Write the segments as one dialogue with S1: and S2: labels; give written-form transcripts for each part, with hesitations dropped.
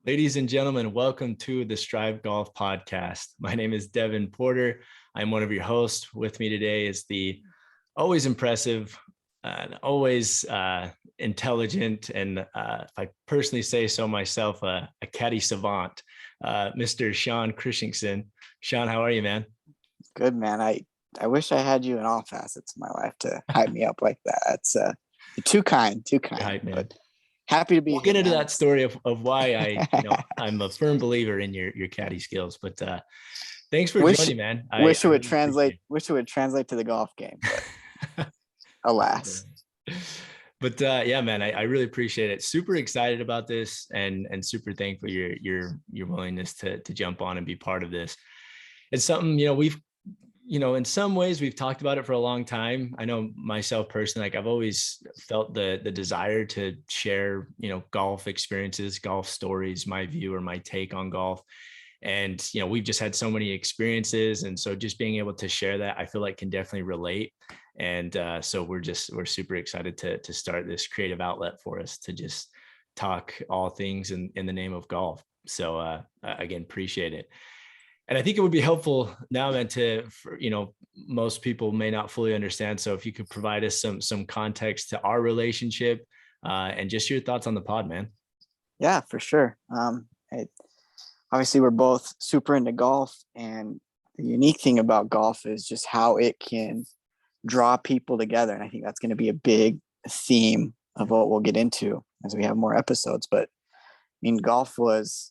S1: Ladies and gentlemen, welcome to the Stryve Golf podcast. My name is Devin Porter. I'm one of your hosts. With me today is the always impressive, always intelligent, and if I personally say so myself, a caddy savant, Mr. Shawn Christensen. Shawn, how are you, man?
S2: Good, man. I wish I had you in all facets of my life to hype me up like that. It's too kind,
S1: Hype, man.
S2: but happy to be
S1: We'll
S2: here,
S1: get into
S2: man.
S1: that story of why I'm a firm believer in your caddy skills. But thanks for joining, man. I
S2: Wish it would
S1: really appreciate
S2: translate. Wish it would translate to the golf game, but alas.
S1: But yeah, man, I really appreciate it. Super excited about this and super thankful your willingness to jump on and be part of this. It's something, we've in some ways we've talked about it for a long time. I know myself personally, like I've always felt the desire to share, golf experiences, golf stories, my view or my take on golf. And, we've just had so many experiences. And so just being able to share that, I feel like can definitely relate. And so we're super excited to start this creative outlet for us to just talk all things in the name of golf. So again, appreciate it. And I think it would be helpful now, man, most people may not fully understand. So if you could provide us some context to our relationship and just your thoughts on the pod, man.
S2: Yeah, for sure. Obviously, we're both super into golf, and the unique thing about golf is just how it can draw people together. And I think that's going to be a big theme of what we'll get into as we have more episodes. But I mean, golf was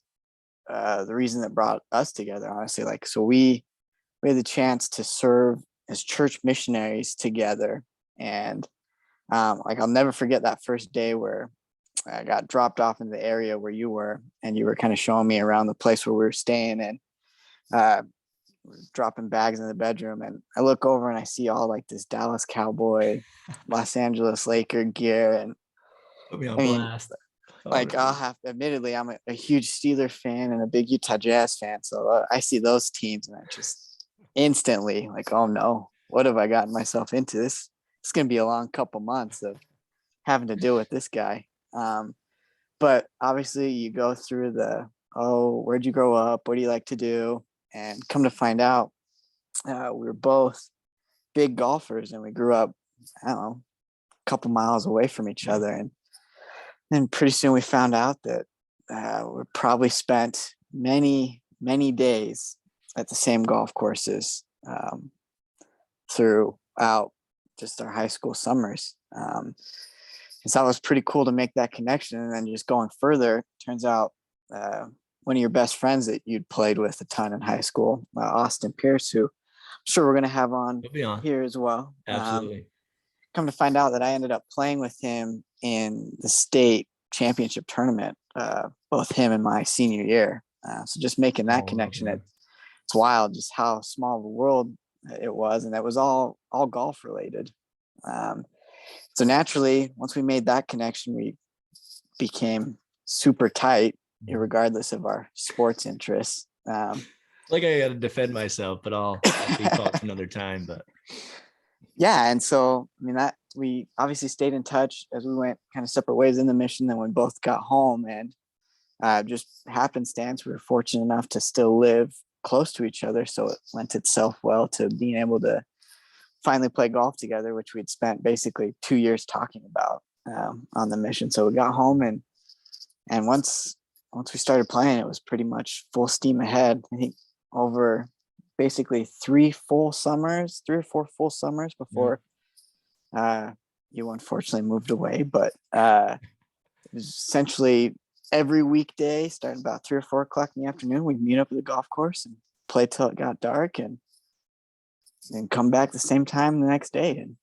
S2: the reason that brought us together, honestly. So we had the chance to serve as church missionaries together. And I'll never forget that first day where I got dropped off in the area where you were, and you were kind of showing me around the place where we were staying, and we're dropping bags in the bedroom. And I look over and I see all like this Dallas Cowboy, Los Angeles Laker gear. And
S1: put me on blast.
S2: I'll have to, admittedly, I'm a huge Steelers fan and a big Utah Jazz fan. So I see those teams and I just instantly oh no, what have I gotten myself into? This it's going to be a long couple months of having to deal with this guy. But obviously you go through where'd you grow up? What do you like to do? And come to find out, we were both big golfers, and we grew up, I don't know, a couple miles away from each other. And then pretty soon we found out that we probably spent many, many days at the same golf courses throughout just our high school summers. And so it was pretty cool to make that connection. And then just going further, turns out one of your best friends that you'd played with a ton in high school, Austin Pierce, who I'm sure we're going to have on here as well.
S1: Absolutely.
S2: Come to find out that I ended up playing with him in the state championship tournament, both him and my senior year. So just making that connection, it's wild just how small of a world it was. And that was all golf related. So naturally, once we made that connection, we became super tight, regardless of our sports interests.
S1: I got to defend myself, but I'll be caught another time. But
S2: yeah, and so I mean that we obviously stayed in touch as we went kind of separate ways in the mission. Then we both got home, and just happenstance, we were fortunate enough to still live close to each other, so it lent itself well to being able to finally play golf together, which we'd spent basically 2 years talking about on the mission. So we got home, and once we started playing, it was pretty much full steam ahead. I think over basically 3 or 4 full summers before you unfortunately moved away. But it was essentially every weekday, starting about 3 or 4 o'clock in the afternoon, we'd meet up at the golf course and play till it got dark, and come back the same time the next day. And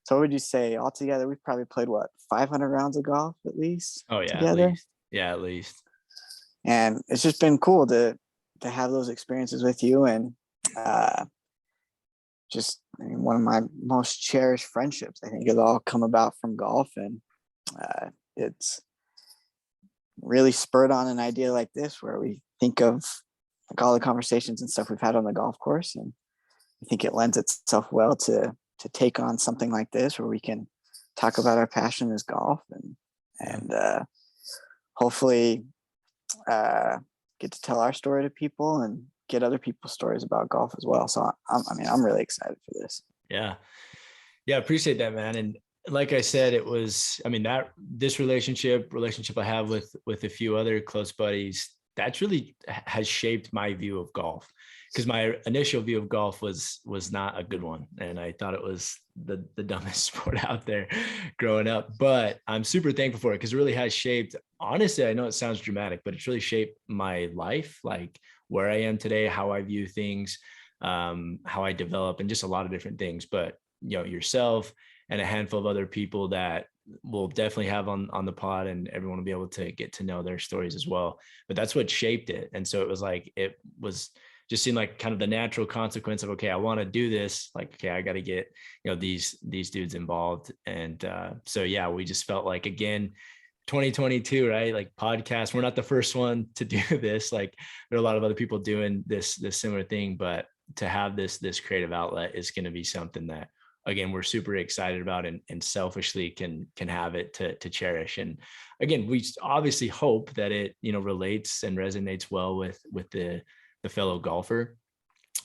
S2: so what would you say altogether? We've probably played 500 rounds of golf at least.
S1: Oh yeah,
S2: together.
S1: At least.
S2: And it's just been cool to have those experiences with you, and one of my most cherished friendships, I think, has all come about from golf. And it's really spurred on an idea like this, where we think of all the conversations and stuff we've had on the golf course, and I think it lends itself well to take on something like this, where we can talk about our passion as golf, and hopefully get to tell our story to people and get other people's stories about golf as well. So I'm really excited for this.
S1: Yeah. Yeah. Appreciate that, man. And like I said, it was, I mean, that this relationship I have with a few other close buddies, that's really has shaped my view of golf, because my initial view of golf was not a good one. And I thought it was the dumbest sport out there growing up, but I'm super thankful for it, because it really has shaped, honestly, I know it sounds dramatic, but it's really shaped my life, like where I am today, how I view things, how I develop, and just a lot of different things. But yourself and a handful of other people that we'll definitely have on the pod, and everyone will be able to get to know their stories as well. But that's what shaped it. And so it was just seemed like kind of the natural consequence of, okay, I want to do this. Like, okay, I got to get, these dudes involved. And so, yeah, we just felt like, again, 2022, right? Like podcast, we're not the first one to do this. Like there are a lot of other people doing this similar thing, but to have this creative outlet is going to be something that, again, we're super excited about, and selfishly can have it to cherish. And again, we obviously hope that it, relates and resonates well with the fellow golfer,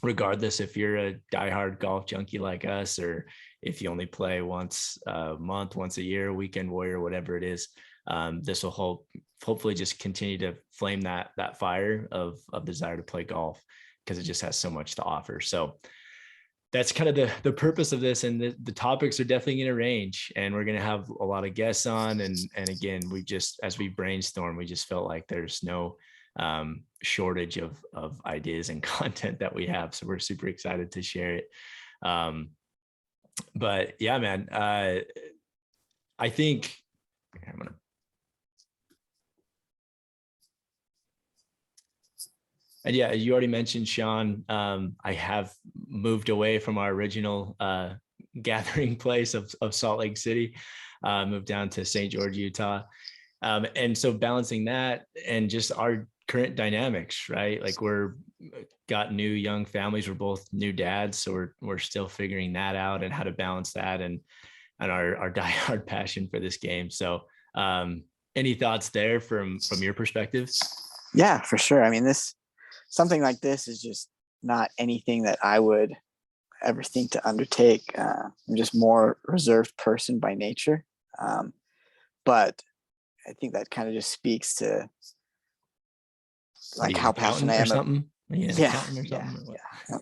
S1: regardless if you're a diehard golf junkie like us, or if you only play once a month, once a year, weekend warrior, whatever it is. This will hopefully just continue to flame that fire of desire to play golf, because it just has so much to offer. So that's kind of the purpose of this. And the topics are definitely going to range, and we're going to have a lot of guests on. And again, as we brainstorm, we just felt like there's no shortage of ideas and content that we have. So we're super excited to share it. But yeah, man, I think I'm going to, and yeah, you already mentioned, Shawn, I have moved away from our original gathering place of Salt Lake City, moved down to St. George, Utah. And so balancing that and just our current dynamics, right? Like got new young families. We're both new dads. So we're still figuring that out, and how to balance that and our diehard passion for this game. So any thoughts there from your perspective?
S2: Yeah, for sure. I mean, something like this is just not anything that I would ever think to undertake. I'm just more reserved person by nature. But I think that kind of just speaks to like how passionate I am.
S1: Or something?
S2: Yeah.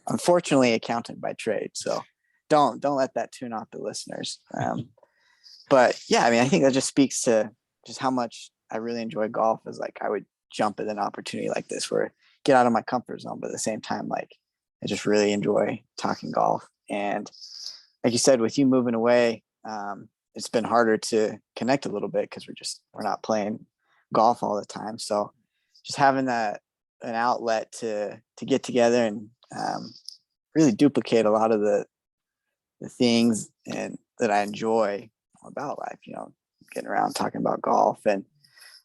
S2: Unfortunately, accountant by trade. So don't let that tune off the listeners. But yeah, I mean, I think that just speaks to just how much I really enjoy golf. Is like I would jump at an opportunity like this where get out of my comfort zone, but at the same time, like I just really enjoy talking golf. And like you said, with you moving away, it's been harder to connect a little bit because we're not playing golf all the time. So just having an outlet to get together and really duplicate a lot of the things and that I enjoy about life, getting around talking about golf and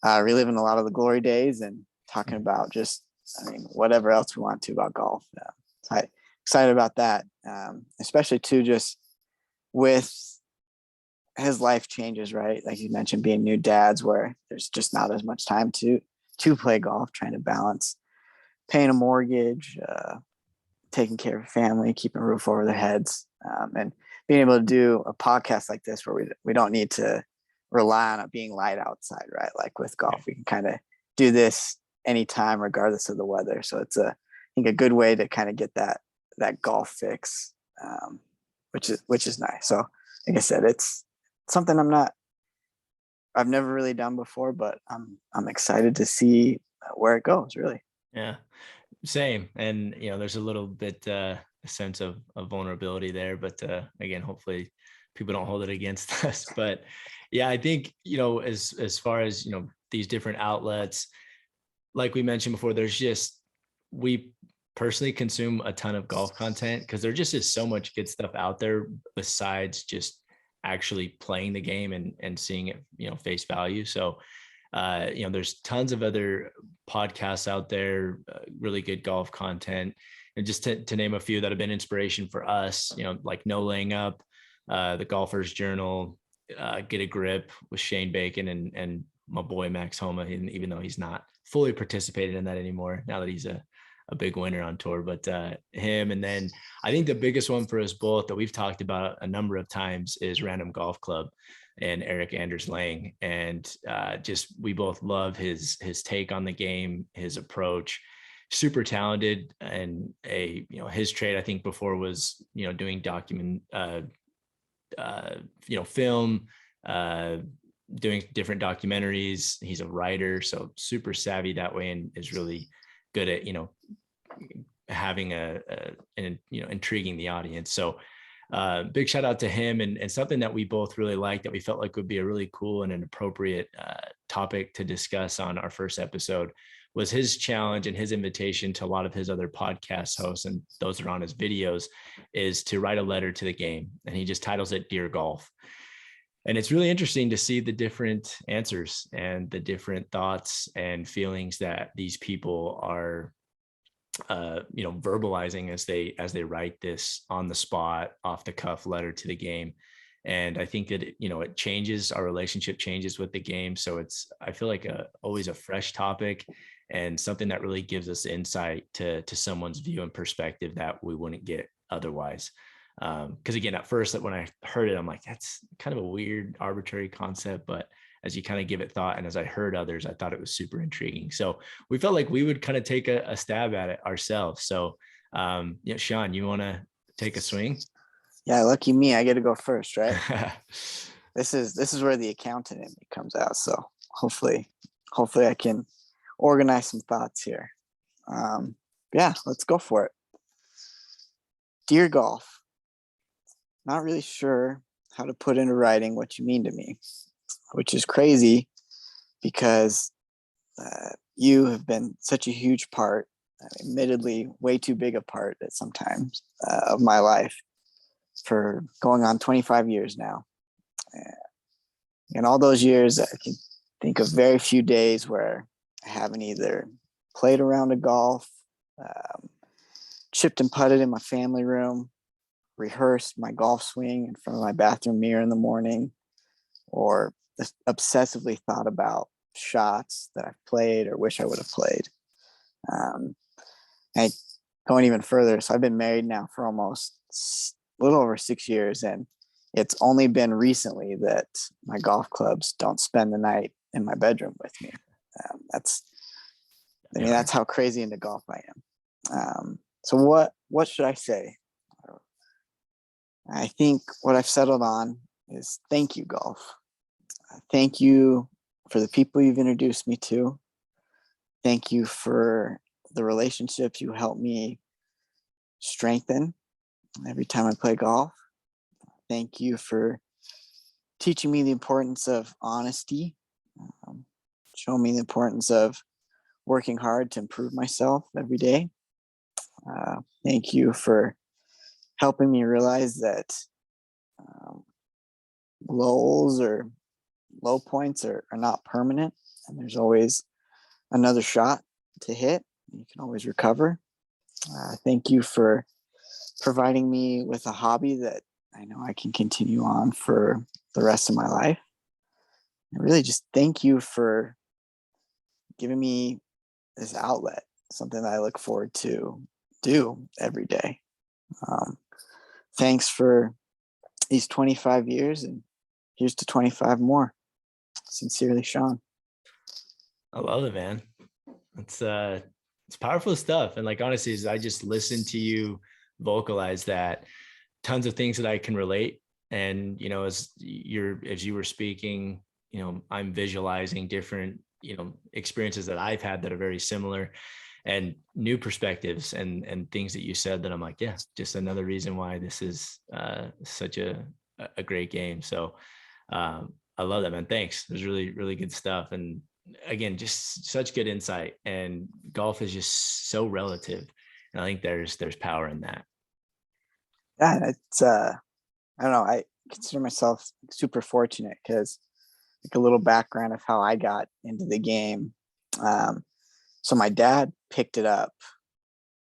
S2: reliving a lot of the glory days and talking about just, whatever else we want to about golf. So I'm excited about that, especially too, just with his life changes, right? Like you mentioned, being new dads where there's just not as much time to play golf, trying to balance paying a mortgage, taking care of family, keeping a roof over their heads, and being able to do a podcast like this where we don't need to rely on it being light outside, right? Like with golf, we can kind of do this anytime, regardless of the weather. So it's I think a good way to kind of get that golf fix, which is nice. So like I said, it's something I've never really done before, but I'm excited to see where it goes, really.
S1: Yeah, same. And, there's a little bit a sense of vulnerability there, but again, hopefully people don't hold it against us. But yeah, I think, as far as, these different outlets, like we mentioned before, we personally consume a ton of golf content because there just is so much good stuff out there besides just actually playing the game and seeing it, face value. So, there's tons of other podcasts out there, really good golf content. And just to name a few that have been inspiration for us, like No Laying Up, the Golfer's Journal, Get a Grip with Shane Bacon and my boy Max Homa, even though he's not fully participated in that anymore now that he's a big winner on tour, but him. And then I think the biggest one for us both that we've talked about a number of times is Random Golf Club and Erik Anders Lang. And just, we both love his take on the game, his approach, super talented. And his trade, I think before was, doing film, doing different documentaries. He's a writer, so super savvy that way, and is really good at, having intriguing the audience. So big shout out to him, and something that we both really liked that we felt like would be a really cool and an appropriate topic to discuss on our first episode was his challenge and his invitation to a lot of his other podcast hosts and those that are on his videos, is to write a letter to the game. And he just titles it Dear Golf. And it's really interesting to see the different answers and the different thoughts and feelings that these people are verbalizing as they write this on the spot, off the cuff letter to the game. And I think that it changes, our relationship changes with the game. So I feel like always a fresh topic, and something that really gives us insight to someone's view and perspective that we wouldn't get otherwise. Because again, at first, when I heard it, I'm like, that's kind of a weird, arbitrary concept. But as you kind of give it thought, and as I heard others, I thought it was super intriguing. So we felt like we would kind of take a stab at it ourselves. So, Shawn, you want to take a swing?
S2: Yeah, lucky me, I get to go first, right? This is where the accountant in me comes out. So hopefully I can organize some thoughts here. Yeah, let's go for it. Dear Golf, not really sure how to put into writing what you mean to me, which is crazy because you have been such a huge part, admittedly way too big a part at sometimes of my life for going on 25 years now. And all those years, I can think of very few days where I haven't either played a round of golf, chipped and putted in my family room, rehearsed my golf swing in front of my bathroom mirror in the morning, or obsessively thought about shots that I've played or wish I would have played. And going even further, so I've been married now for almost a little over 6 years, and it's only been recently that my golf clubs don't spend the night in my bedroom with me. That's how crazy into golf I am. So what should I say? I think what I've settled on is thank you, golf. Thank you for the people you've introduced me to. Thank you for the relationships you help me strengthen every time I play golf. Thank you for teaching me the importance of honesty, showing me the importance of working hard to improve myself every day. Thank you for helping me realize that lulls or low points are not permanent, and there's always another shot to hit. You can always recover. Thank you for providing me with a hobby that I know I can continue on for the rest of my life. And really just thank you for giving me this outlet, something that I look forward to do every day. Thanks for these 25 years, and here's to 25 more. Sincerely, Shawn.
S1: I love it, man. It's powerful stuff. And like, honestly, as I just listened to you vocalize that, tons of things that I can relate. And, as you were speaking, I'm visualizing different, experiences that I've had that are very similar, and new perspectives and things that you said that I'm like, yeah, just another reason why this is such a great game. So I love that, man. Thanks. It was really, really good stuff. And again, just such good insight, and golf is just so relative. And I think there's power in that.
S2: Yeah, it's I don't know, I consider myself super fortunate because, like, a little background of how I got into the game. So my dad picked it up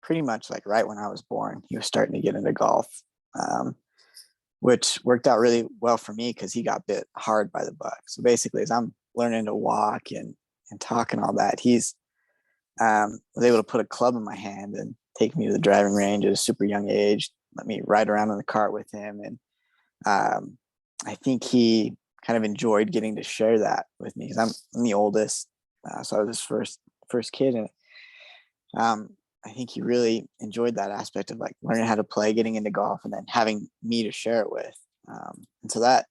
S2: pretty much like right when I was born. He was starting to get into golf, which worked out really well for me because he got bit hard by the bug. So basically, as I'm learning to walk and talk and all that, he's was able to put a club in my hand and take me to the driving range at a super young age, let me ride around in the cart with him. And I think he kind of enjoyed getting to share that with me because I'm the oldest. So I was his first kid. And I think he really enjoyed that aspect of like learning how to play, getting into golf, and then having me to share it with. And so that,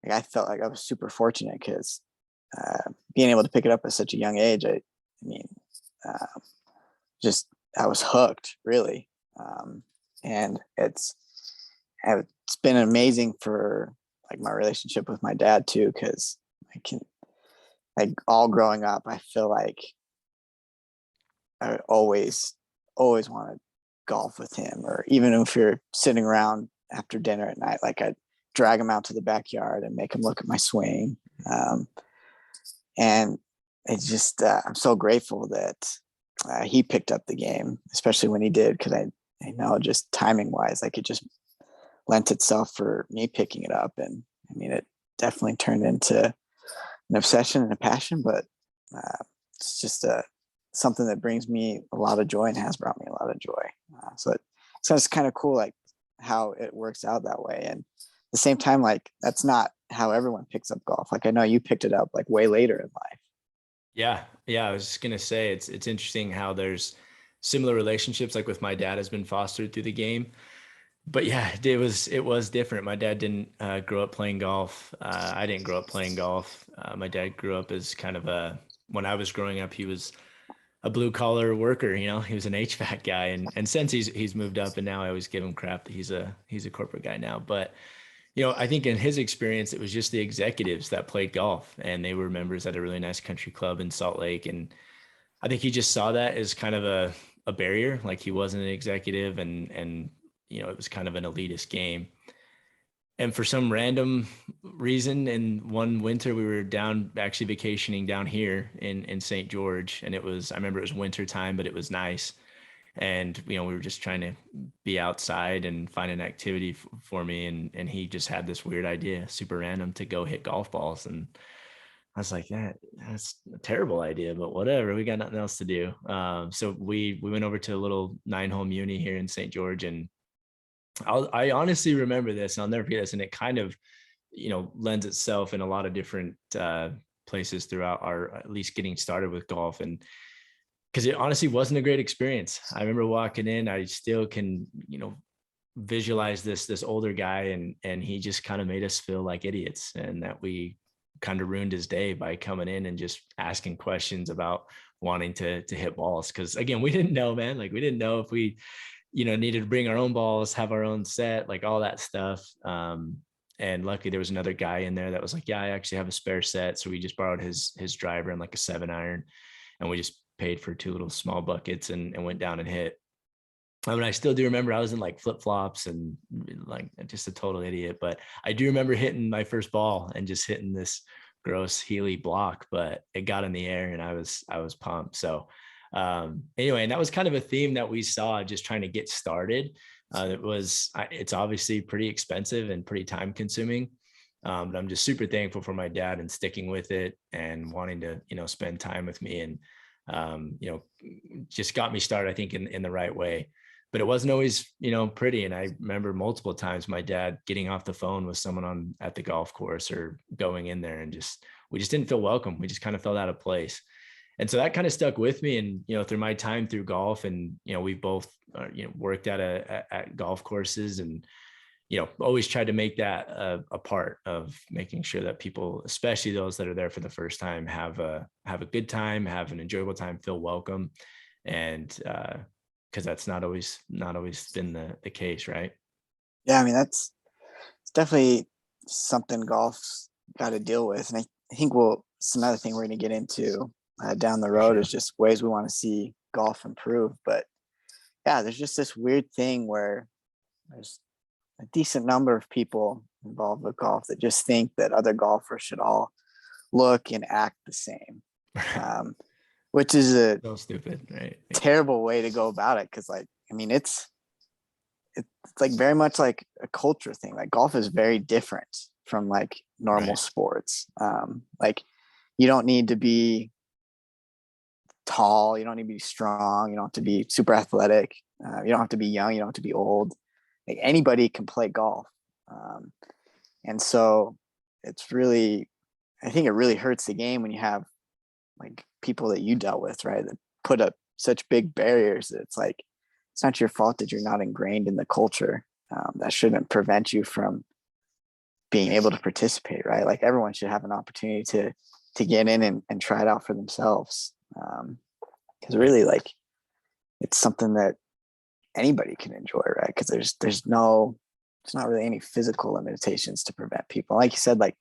S2: like, I felt like I was super fortunate because being able to pick it up at such a young age, I mean, just I was hooked really. And it's been amazing for like my relationship with my dad too, because I can, like, all growing up, I feel like I always want to golf with him, or even if you're sitting around after dinner at night, like I'd drag him out to the backyard and make him look at my swing. And it's just, I'm so grateful that he picked up the game, especially when he did, because I know just timing wise, like it just lent itself for me picking it up. And I mean, it definitely turned into an obsession and a passion, but it's just something that brings me a lot of joy and has brought me a lot of joy. So it's kind of cool, like how it works out that way. And at the same time, like that's not how everyone picks up golf. Like I know you picked it up like way later in life.
S1: Yeah. I was just gonna say it's interesting how there's similar relationships like with my dad has been fostered through the game. But yeah, it was different. My dad didn't grow up playing golf. I didn't grow up playing golf. My dad grew up as kind of when I was growing up, he was a blue collar worker. He was an HVAC guy, and since he's moved up, and now I always give him crap that he's a corporate guy now. But I think in his experience, it was just the executives that played golf, and they were members at a really nice country club in Salt Lake. And I think he just saw that as kind of a barrier, like he wasn't an executive, and it was kind of an elitist game. And for some random reason, in one winter, we were down actually vacationing down here in St. George, and I remember it was winter time, but it was nice. And we were just trying to be outside and find an activity for me, and he just had this weird idea, super random, to go hit golf balls. And I was like, that's a terrible idea, but whatever. We got nothing else to do. So we went over to a little 9-hole muni here in St. George, and I honestly remember this, and I'll never forget this. And it kind of, lends itself in a lot of different places throughout our, at least getting started with golf. And because it honestly wasn't a great experience. I remember walking in, I still can, visualize this older guy, and he just kind of made us feel like idiots, and that we kind of ruined his day by coming in and just asking questions about wanting to hit balls. Cause again, we didn't know, man, like we didn't know if we, needed to bring our own balls, have our own set, like all that stuff. And luckily there was another guy in there that was like, yeah, I actually have a spare set. So we just borrowed his driver and like a 7-iron, and we just paid for 2 little small buckets and went down and hit. I mean, I still do remember I was in like flip flops and like just a total idiot, but I do remember hitting my first ball and just hitting this gross Healy block, but it got in the air and I was pumped. So anyway, and that was kind of a theme that we saw just trying to get started. It's obviously pretty expensive and pretty time consuming. But I'm just super thankful for my dad and sticking with it and wanting to, spend time with me, and, just got me started, I think, in the right way. But it wasn't always, pretty. And I remember multiple times my dad getting off the phone with someone at the golf course, or going in there, and we just didn't feel welcome. We just kind of felt out of place. And so that kind of stuck with me. And, through my time through golf, and, we both, worked at golf courses, and, always tried to make that a part of making sure that people, especially those that are there for the first time, have a good time, have an enjoyable time, feel welcome. And, cause that's not always been the case. Right.
S2: Yeah. I mean, it's definitely something golf's got to deal with. And I think it's another thing we're going to get into down the road, is just ways we want to see golf improve. But yeah, there's just this weird thing where there's a decent number of people involved with golf that just think that other golfers should all look and act the same, which is a
S1: so stupid, right?
S2: terrible way to go about it. Cause like, I mean, it's like very much like a culture thing. Like golf is very different from like normal
S1: Right.
S2: sports. Like you don't need to be tall, you don't need to be strong, you don't have to be super athletic, you don't have to be young, you don't have to be old. Like anybody can play golf. um, and so it's really, I think it really hurts the game when you have like people that you dealt with, right, that put up such big barriers that it's like it's not your fault that you're not ingrained in the culture. That shouldn't prevent you from being able to participate, right? Like everyone should have an opportunity to get in and try it out for themselves. Because really, like, it's something that anybody can enjoy, right? Because there's not really any physical limitations to prevent people. Like you said, like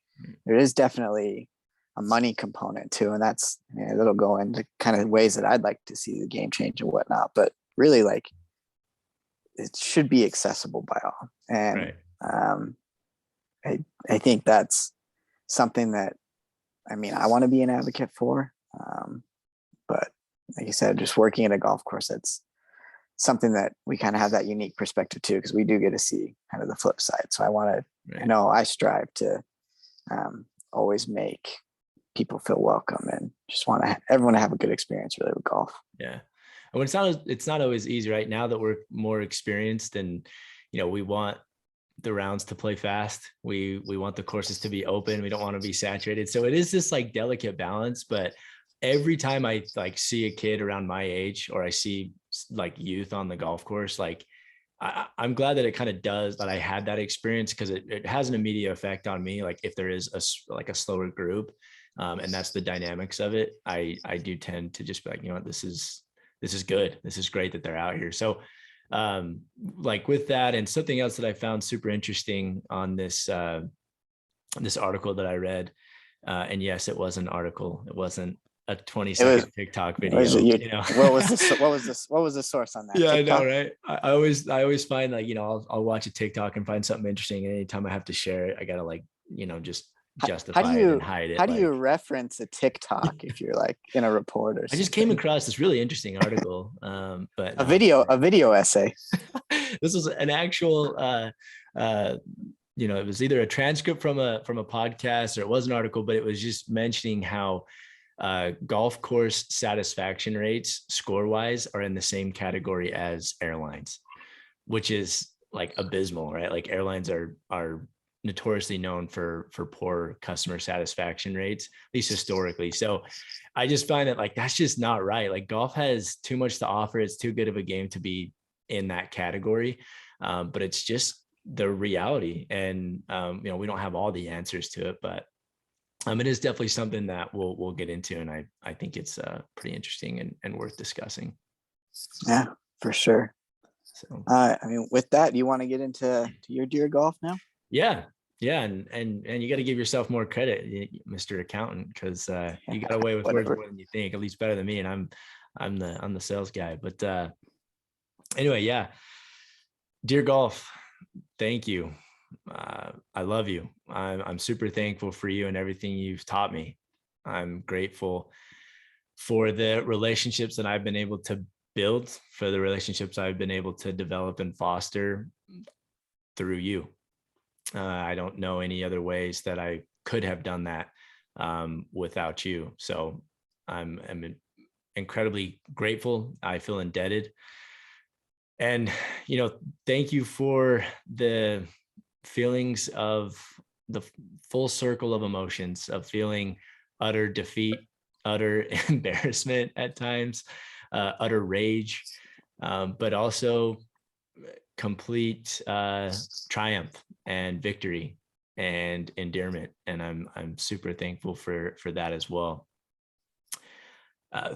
S2: there is definitely a money component too, and that's, that'll go into kind of ways that I'd like to see the game change and whatnot. But really, like, it should be accessible by all, and I think that's something that, I mean, I want to be an advocate for. But like you said, just working at a golf course, that's something that we kind of have that unique perspective too, because we do get to see kind of the flip side. So I want to, I know I strive to always make people feel welcome and just want everyone to have a good experience really with golf.
S1: Yeah. And when it's not always easy, right? Now that we're more experienced and, we want the rounds to play fast. We want the courses to be open. We don't want to be saturated. So it is this like delicate balance, but every time I like see a kid around my age, or I see like youth on the golf course, like I'm glad that it kind of does, that I had that experience, because it has an immediate effect on me. Like if there is a slower group, and that's the dynamics of it, I do tend to just be like, what, this is good. This is great that they're out here. So like with that, and something else that I found super interesting on this this article that I read, and yes, it was an article. It wasn't a 20-second TikTok video.
S2: What was the source on that?
S1: Yeah,
S2: TikTok?
S1: I know, right? I always find like, I'll watch a TikTok and find something interesting, and anytime I have to share it, I gotta like, just justify it and hide it.
S2: How do you reference a TikTok if you're like in a report or something?
S1: I just came across this really interesting article, but
S2: a video essay.
S1: This was an actual it was either a transcript from a podcast, or it was an article, but it was just mentioning how golf course satisfaction rates score wise are in the same category as airlines, which is like abysmal, right? Like airlines are notoriously known for poor customer satisfaction rates, at least historically. So I just find that like, that's just not right. Like golf has too much to offer. It's too good of a game to be in that category. But it's just the reality. And, we don't have all the answers to it, but it is definitely something that we'll get into. And I think it's pretty interesting and worth discussing.
S2: Yeah, for sure. So, I mean, with that, do you want to get into your deer golf now?
S1: Yeah. And you got to give yourself more credit, Mr. Accountant, because you got away with words more than you think, at least better than me. And I'm the sales guy. But anyway, yeah. Deer golf, thank you. I love you. I'm super thankful for you and everything you've taught me. I'm grateful for the relationships that I've been able to build, for the relationships I've been able to develop and foster through you. I don't know any other ways that I could have done that without you. So I'm incredibly grateful. I feel indebted. And, thank you for the feelings of the full circle of emotions, of feeling utter defeat, utter embarrassment at times, utter rage, but also complete triumph and victory and endearment. And I'm super thankful for that as well.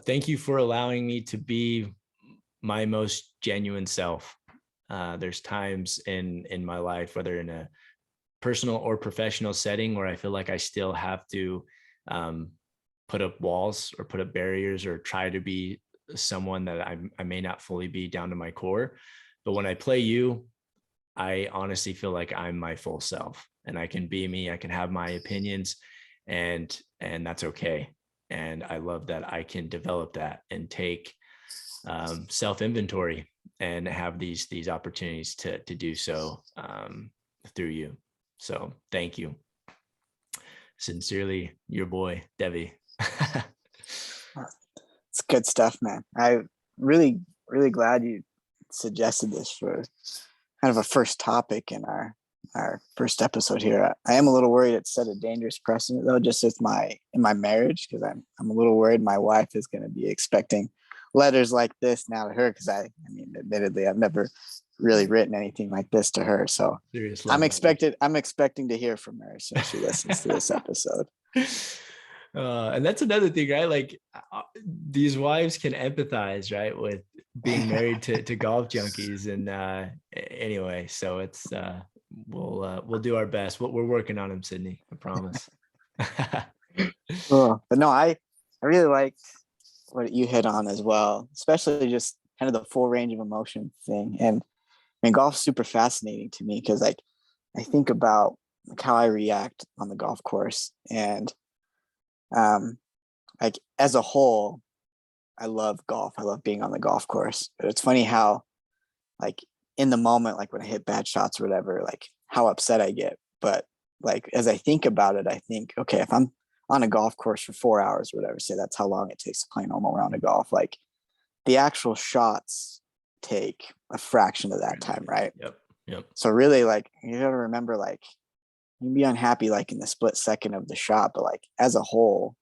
S1: Thank you for allowing me to be my most genuine self. There's times in my life, whether in a personal or professional setting, where I feel like I still have to put up walls or put up barriers or try to be someone that I may not fully be down to my core. But when I play you, I honestly feel like I'm my full self, and I can be me. I can have my opinions, and that's okay. And I love that I can develop that and take self-inventory and have these opportunities to do so through you. So thank you. Sincerely, your boy, Devi.
S2: good stuff, man. I really, really glad you suggested this for kind of a first topic in our first episode here. I am a little worried it set a dangerous precedent though, just with in my marriage, because I'm a little worried my wife is going to be expecting letters like this now to her, because I mean, admittedly, I've never really written anything like this to her. So I'm expecting to hear from her as soon as she listens to this episode.
S1: And that's another thing, right? Like these wives can empathize, right, with being married to golf junkies. And anyway, so it's we'll do our best. We're working on him, Sydney. I promise.
S2: Cool. But no, I really liked what you hit on as well, especially just kind of the full range of emotion thing. And I mean, golf's super fascinating to me because like I think about like how I react on the golf course, and like as a whole, I love golf. I love being on the golf course. But it's funny how like in the moment, like when I hit bad shots or whatever, like how upset I get. But like as I think about it, I think, okay, if I'm on a golf course for 4 hours or whatever, say that's how long it takes to play a normal round of golf, like the actual shots take a fraction of that time, right?
S1: Yep.
S2: So really, like you gotta remember, like you can be unhappy like in the split second of the shot, but like as a whole,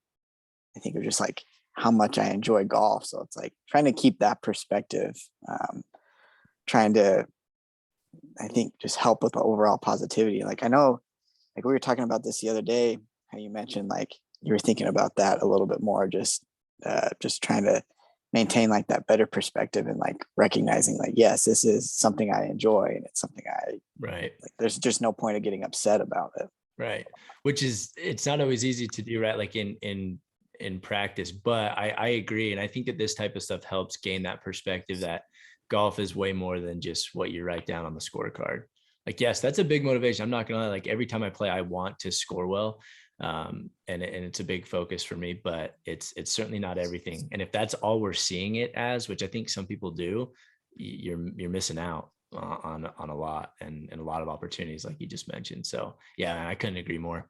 S2: I think of just like how much I enjoy golf. So it's like trying to keep that perspective, trying to, I think, just help with the overall positivity. Like I know, like we were talking about this the other day, how you mentioned like you were thinking about that a little bit more, just trying to maintain like that better perspective and like recognizing like, yes, this is something I enjoy and it's something
S1: right.
S2: Like there's just no point of getting upset about it.
S1: Right. Which is, it's not always easy to do, right? Like in practice, but I agree. And I think that this type of stuff helps gain that perspective that golf is way more than just what you write down on the scorecard. Like, yes, that's a big motivation. I'm not gonna lie, like every time I play, I want to score well. And it's a big focus for me, but it's certainly not everything. And if that's all we're seeing it as, which I think some people do, you're missing out on a lot and a lot of opportunities like you just mentioned. So yeah, I couldn't agree more.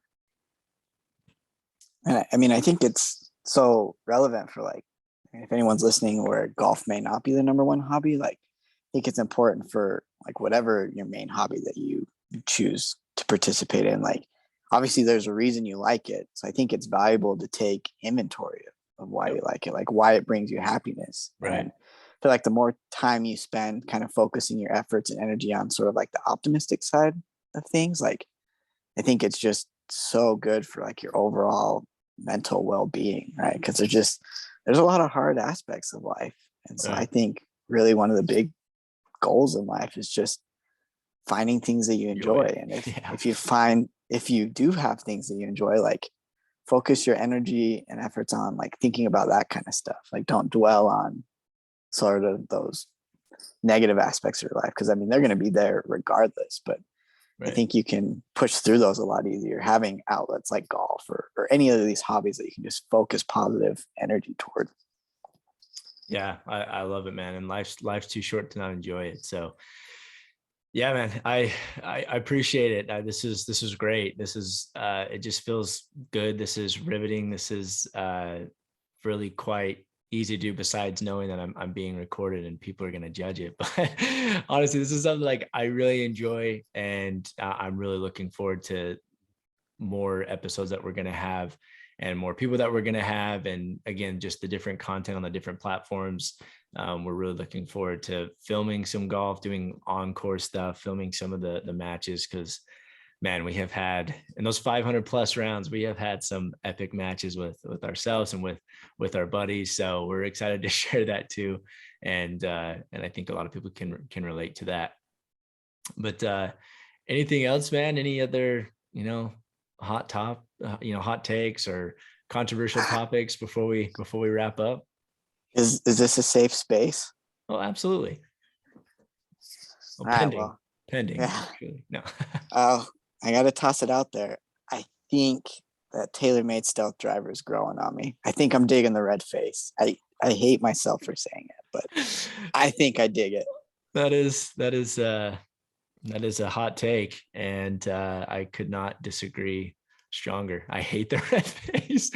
S2: And I mean, I think it's so relevant for like, if anyone's listening where golf may not be the number one hobby, like I think it's important for like whatever your main hobby that you choose to participate in. Like obviously there's a reason you like it. So I think it's valuable to take inventory of why you like it, like why it brings you happiness.
S1: Right.
S2: And I feel like the more time you spend kind of focusing your efforts and energy on sort of like the optimistic side of things, like I think it's just so good for like your overall mental well-being, right? Because there's a lot of hard aspects of life. And so I think really one of the big goals in life is just finding things that you enjoy. And if you do have things that you enjoy, like focus your energy and efforts on like thinking about that kind of stuff. Like don't dwell on sort of those negative aspects of your life, because I mean they're going to be there regardless, but I think you can push through those a lot easier having outlets like golf or any of these hobbies that you can just focus positive energy toward.
S1: Yeah, I love it, man. And life's too short to not enjoy it. So yeah, man, I appreciate it. This is great. This is it just feels good. This is riveting. This is really quite easy to do, besides knowing that I'm being recorded and people are going to judge it. But honestly, this is something like I really enjoy, and I'm really looking forward to more episodes that we're going to have and more people that we're going to have. And again, just the different content on the different platforms. We're really looking forward to filming some golf, doing encore stuff, filming some of the matches, because man, we have had in those 500 plus rounds, we have had some epic matches with ourselves and with our buddies. So we're excited to share that too. And I think a lot of people can relate to that. But anything else, man? Any other, hot takes or controversial topics before we wrap up?
S2: Is this a safe space?
S1: Oh, absolutely. Well, pending.
S2: Yeah.
S1: Actually. No.
S2: Oh, I got to toss it out there. I think that TaylorMade stealth driver is growing on me. I think I'm digging the red face. I hate myself for saying it, but I think I dig it.
S1: That is a hot take, and I could not disagree stronger. I hate the red face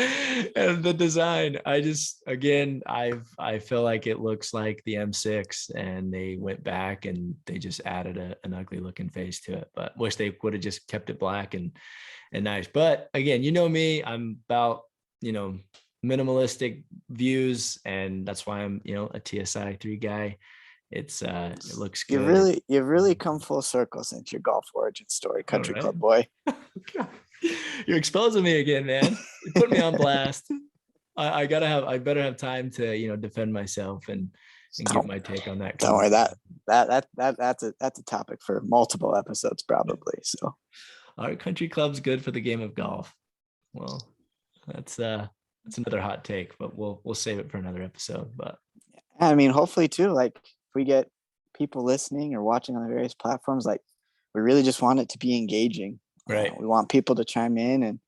S1: and the design. I feel like it looks like the M6 and they went back and they just added an ugly looking face to it, but wish they would have just kept it black and nice. But again, you know me, I'm about, minimalistic views, and that's why I'm, a TSI 3 guy. It looks good.
S2: You've really come full circle since your golf origin story,
S1: All
S2: country
S1: right.
S2: club boy.
S1: You're exposing me again, man. You put me on blast. I better have time to, defend myself and give my take on that.
S2: Don't worry, that's a topic for multiple episodes probably. So
S1: Our country club's good for the game of golf. Well, that's another hot take, but we'll save it for another episode. But
S2: I mean, hopefully too, like if we get people listening or watching on the various platforms, like we really just want it to be engaging.
S1: right.
S2: We want people to chime in, and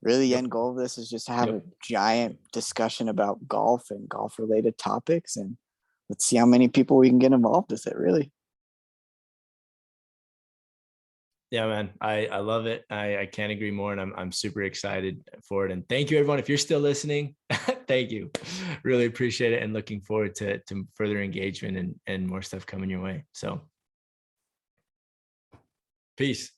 S2: really the end goal of this is just to have a giant discussion about golf and golf related topics, and let's see how many people we can get involved with it, really.
S1: Yeah, man, I love it. I can't agree more, and I'm super excited for it. And thank you, everyone. If you're still listening, thank you. Really appreciate it, and looking forward to further engagement and more stuff coming your way. So, peace.